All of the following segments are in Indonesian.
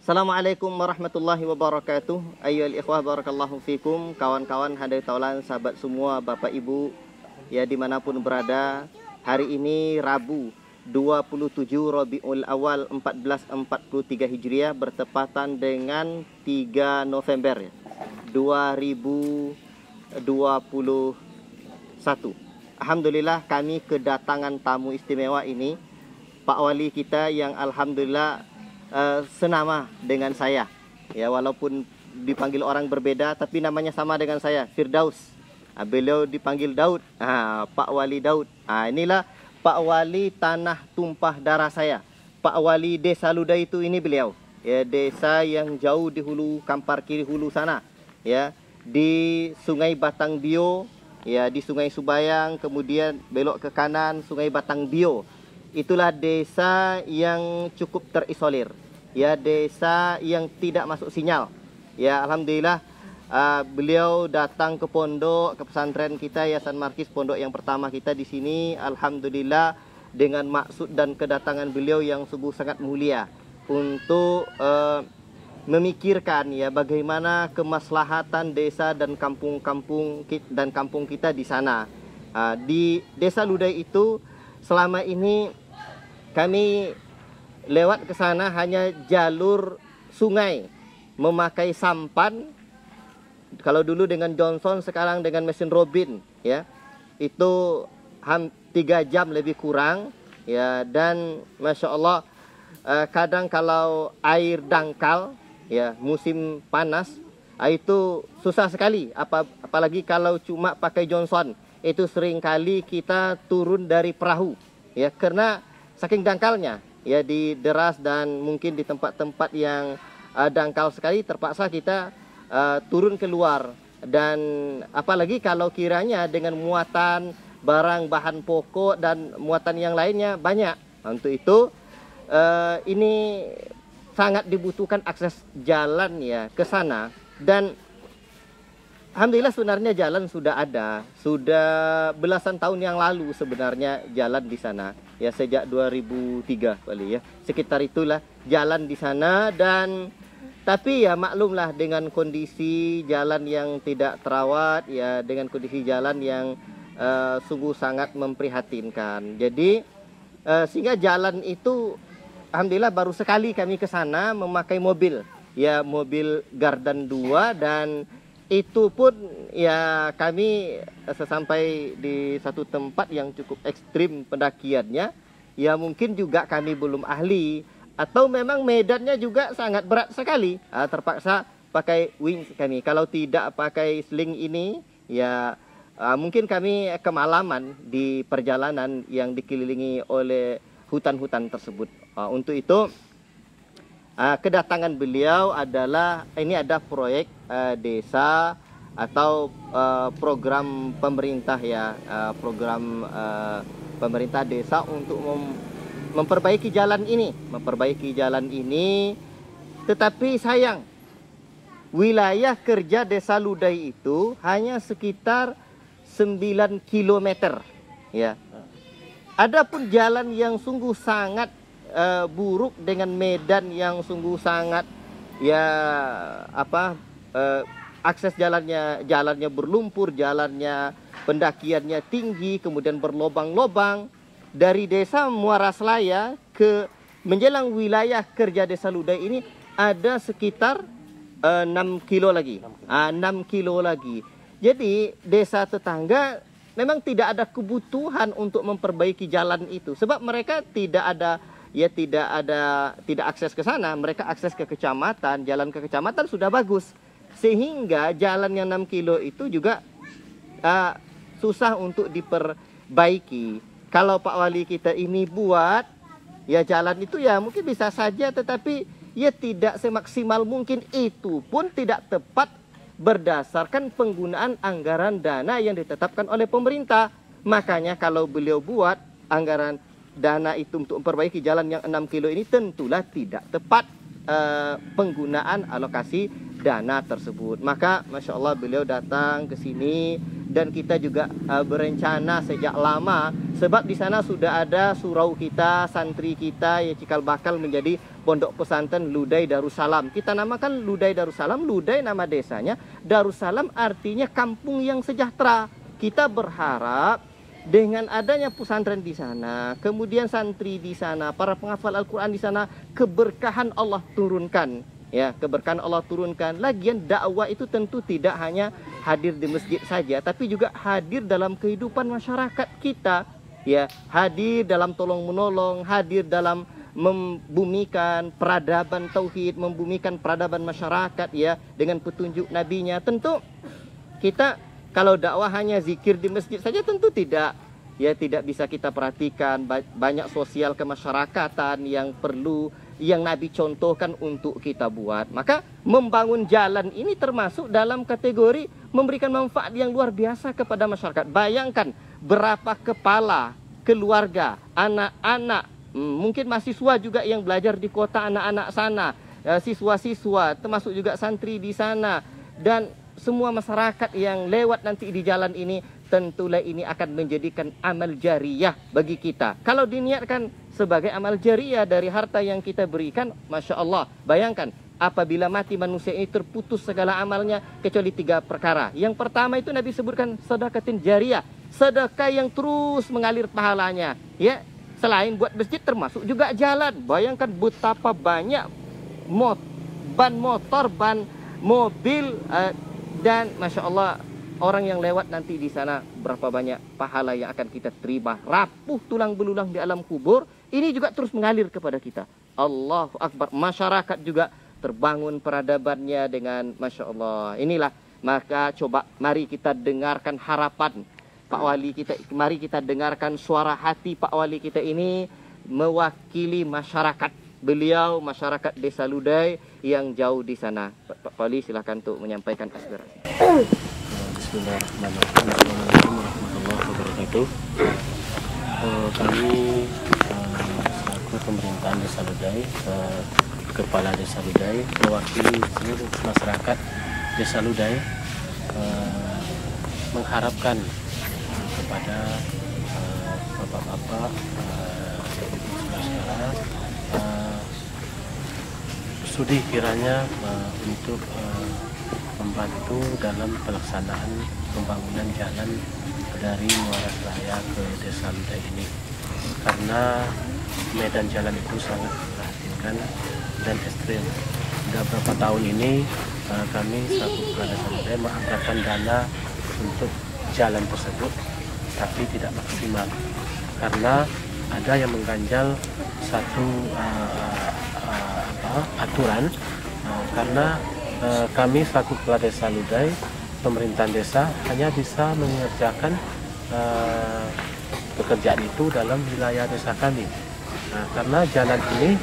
Assalamualaikum warahmatullahi wabarakatuh. Ayyuhal ikhwah barakallahu fikum. Kawan-kawan hadirin taulan, sahabat semua, Bapak Ibu ya dimanapun berada. Hari ini Rabu 27 Rabiul Awal 1443 Hijriah bertepatan dengan 3 November 2021. Alhamdulillah kami kedatangan tamu istimewa ini, Pak Wali kita yang alhamdulillah senama dengan saya ya, walaupun dipanggil orang berbeda tapi namanya sama dengan saya, Firdaus. Beliau dipanggil Daud, Pak Wali Daud. Inilah Pak Wali tanah tumpah darah saya, Pak Wali Desa Ludai itu. Ini beliau ya, desa yang jauh di hulu, Kampar kiri hulu sana ya, di Sungai Batang Bio ya, di Sungai Subayang, kemudian belok ke kanan Sungai Batang Bio. Itulah desa yang cukup terisolir ya, desa yang tidak masuk sinyal ya. Alhamdulillah beliau datang ke pondok, ke pesantren kita Yayasan Markis, pondok yang pertama kita di sini. Alhamdulillah dengan maksud dan kedatangan beliau yang sungguh sangat mulia untuk memikirkan ya bagaimana kemaslahatan desa dan kampung kita di sana. Di Desa Ludai itu selama ini kami lewat ke sana hanya jalur sungai, memakai sampan. Kalau dulu dengan Johnson, sekarang dengan mesin Robin ya, itu 3 jam lebih kurang ya. Dan Masya Allah kadang kalau air dangkal ya, musim panas, itu susah sekali. Apalagi kalau cuma pakai Johnson, itu seringkali kita turun dari perahu ya, karena saking dangkalnya ya, di deras dan mungkin di tempat-tempat yang dangkal sekali terpaksa kita turun keluar. Dan apalagi kalau kiranya dengan muatan barang bahan pokok dan muatan yang lainnya banyak. Untuk itu ini sangat dibutuhkan akses jalan ya ke sana. Dan alhamdulillah sebenarnya jalan sudah ada, sudah belasan tahun yang lalu sebenarnya jalan di sana ya, sejak 2003 kali ya, sekitar itulah jalan di sana. Dan tapi ya maklumlah dengan kondisi jalan yang tidak terawat ya, dengan kondisi jalan yang sungguh sangat memprihatinkan. Jadi sehingga jalan itu alhamdulillah baru sekali kami ke sana memakai mobil ya, mobil Gardan 2. Dan itu pun ya kami sesampai di satu tempat yang cukup ekstrim pendakiannya ya, mungkin juga kami belum ahli atau memang medannya juga sangat berat sekali, terpaksa pakai wings kami. Kalau tidak pakai sling ini ya mungkin kami kemalaman di perjalanan yang dikelilingi oleh hutan-hutan tersebut. Untuk itu kedatangan beliau adalah, ini ada proyek desa atau program pemerintah ya, program pemerintah desa untuk memperbaiki jalan ini. Tetapi sayang, wilayah kerja Desa Ludai itu hanya sekitar 9 km ya. Adapun jalan yang sungguh sangat buruk dengan medan yang sungguh sangat ya akses jalannya berlumpur, jalannya pendakiannya tinggi, kemudian berlobang-lobang. Dari desa Muara Selaya ke menjelang wilayah kerja Desa Ludai ini ada sekitar 6 kilo lagi. 6 kilo lagi. Jadi desa tetangga memang tidak ada kebutuhan untuk memperbaiki jalan itu, sebab mereka tidak akses ke sana. Mereka akses ke kecamatan, jalan ke kecamatan sudah bagus, sehingga jalan yang 6 kilo itu juga susah untuk diperbaiki. Kalau Pak Wali kita ini buat ya jalan itu ya mungkin bisa saja, tetapi ya tidak semaksimal mungkin. Itu pun tidak tepat berdasarkan penggunaan anggaran dana yang ditetapkan oleh pemerintah. Makanya kalau beliau buat anggaran dana itu untuk memperbaiki jalan yang 6 kilo ini, tentulah tidak tepat penggunaan alokasi dana tersebut. Maka Masya Allah beliau datang ke sini dan kita juga berencana sejak lama, sebab di sana sudah ada surau kita, santri kita yang cikal bakal menjadi pondok pesantren Ludai Darussalam. Kita namakan Ludai Darussalam. Ludai nama desanya, Darussalam artinya kampung yang sejahtera. Kita berharap dengan adanya pesantren di sana, kemudian santri di sana, para penghafal Al-Quran di sana, keberkahan Allah turunkan. Ya, keberkahan Allah turunkan. Lagian dakwah itu tentu tidak hanya hadir di masjid saja, tapi juga hadir dalam kehidupan masyarakat kita. Ya, hadir dalam tolong menolong, hadir dalam membumikan peradaban tauhid, membumikan peradaban masyarakat ya dengan petunjuk nabinya. Tentu kita kalau dakwah hanya zikir di masjid saja tentu tidak. Ya, tidak bisa kita perhatikan banyak sosial kemasyarakatan yang perlu, yang Nabi contohkan untuk kita buat. Maka membangun jalan ini termasuk dalam kategori memberikan manfaat yang luar biasa kepada masyarakat. Bayangkan berapa kepala keluarga, anak-anak, mungkin mahasiswa juga yang belajar di kota, anak-anak sana, siswa-siswa, termasuk juga santri di sana, dan semua masyarakat yang lewat nanti di jalan ini, tentulah ini akan menjadikan amal jariyah bagi kita. Kalau diniatkan sebagai amal jariyah dari harta yang kita berikan, Masya Allah. Bayangkan, apabila mati manusia ini terputus segala amalnya, kecuali 3 perkara. Yang pertama itu Nabi sebutkan sedekatin jariyah, sedekah yang terus mengalir pahalanya. Ya, selain buat masjid termasuk juga jalan. Bayangkan betapa banyak ban motor, ban mobil, dan Masya Allah orang yang lewat nanti di sana, berapa banyak pahala yang akan kita terima. Rapuh tulang belulang di alam kubur, ini juga terus mengalir kepada kita. Allahu Akbar. Masyarakat juga terbangun peradabannya dengan Masya Allah. Inilah, maka coba mari kita dengarkan harapan Pak Wali kita. Mari kita dengarkan suara hati Pak Wali kita ini mewakili masyarakat. Beliau masyarakat Desa Ludai yang jauh di sana. Pak Wali silakan untuk menyampaikan aspirasi. Bismillahirrahmanirrahim. Assalamualaikum warahmatullahi wabarakatuh. Kami selaku pemerintahan Desa Ludai, Kepala Desa Ludai, mewakili seluruh masyarakat Desa Ludai, mengharapkan kepada bapak-bapak, saudara-saudara, sudi kiranya untuk membantu dalam pelaksanaan pembangunan jalan dari Muara Raya ke Desa Ludai ini, karena medan jalan itu sangat memprihatinkan dan ekstrim. Sudah beberapa tahun ini kami selaku Kepala Desa Ludai menganggarkan dana untuk jalan tersebut, tapi tidak maksimal karena ada yang mengganjal satu aturan, karena kami selaku Kepala Desa Ludai, pemerintahan desa hanya bisa mengerjakan pekerjaan itu dalam wilayah desa kami. Karena jalan ini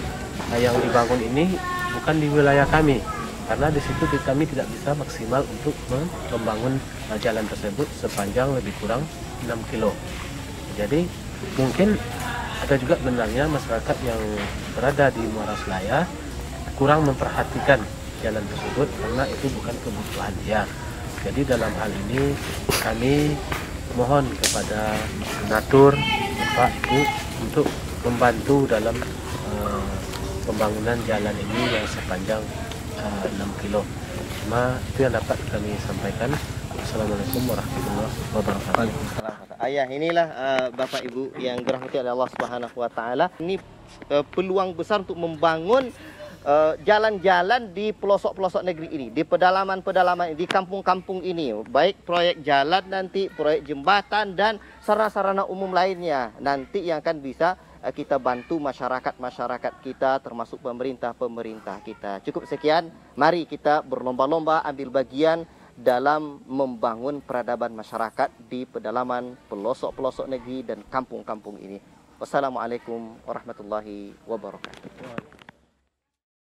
yang dibangun ini bukan di wilayah kami, karena di situ kami tidak bisa maksimal untuk membangun jalan tersebut sepanjang lebih kurang 6 kilo. Jadi mungkin ada juga benarnya masyarakat yang berada di Muara Selaya kurang memperhatikan jalan tersebut karena itu bukan kebutuhan dia. Jadi dalam hal ini kami mohon kepada donatur, Bapak Ibu, untuk membantu dalam pembangunan jalan ini yang sepanjang 6 kilo. Cuma itu yang dapat kami sampaikan. Assalamualaikum warahmatullahi wabarakatuh. Ayah, inilah Bapak Ibu yang dirahmati oleh Allah Subhanahu wa taala. Ini peluang besar untuk membangun jalan-jalan di pelosok-pelosok negeri ini, di pedalaman-pedalaman, di kampung-kampung ini, baik proyek jalan nanti, proyek jembatan dan sarana-sarana umum lainnya nanti yang akan bisa kita bantu masyarakat-masyarakat kita, termasuk pemerintah-pemerintah kita. Cukup sekian, mari kita berlomba-lomba ambil bagian dalam membangun peradaban masyarakat di pedalaman, pelosok-pelosok negeri dan kampung-kampung ini. Wassalamualaikum warahmatullahi wabarakatuh.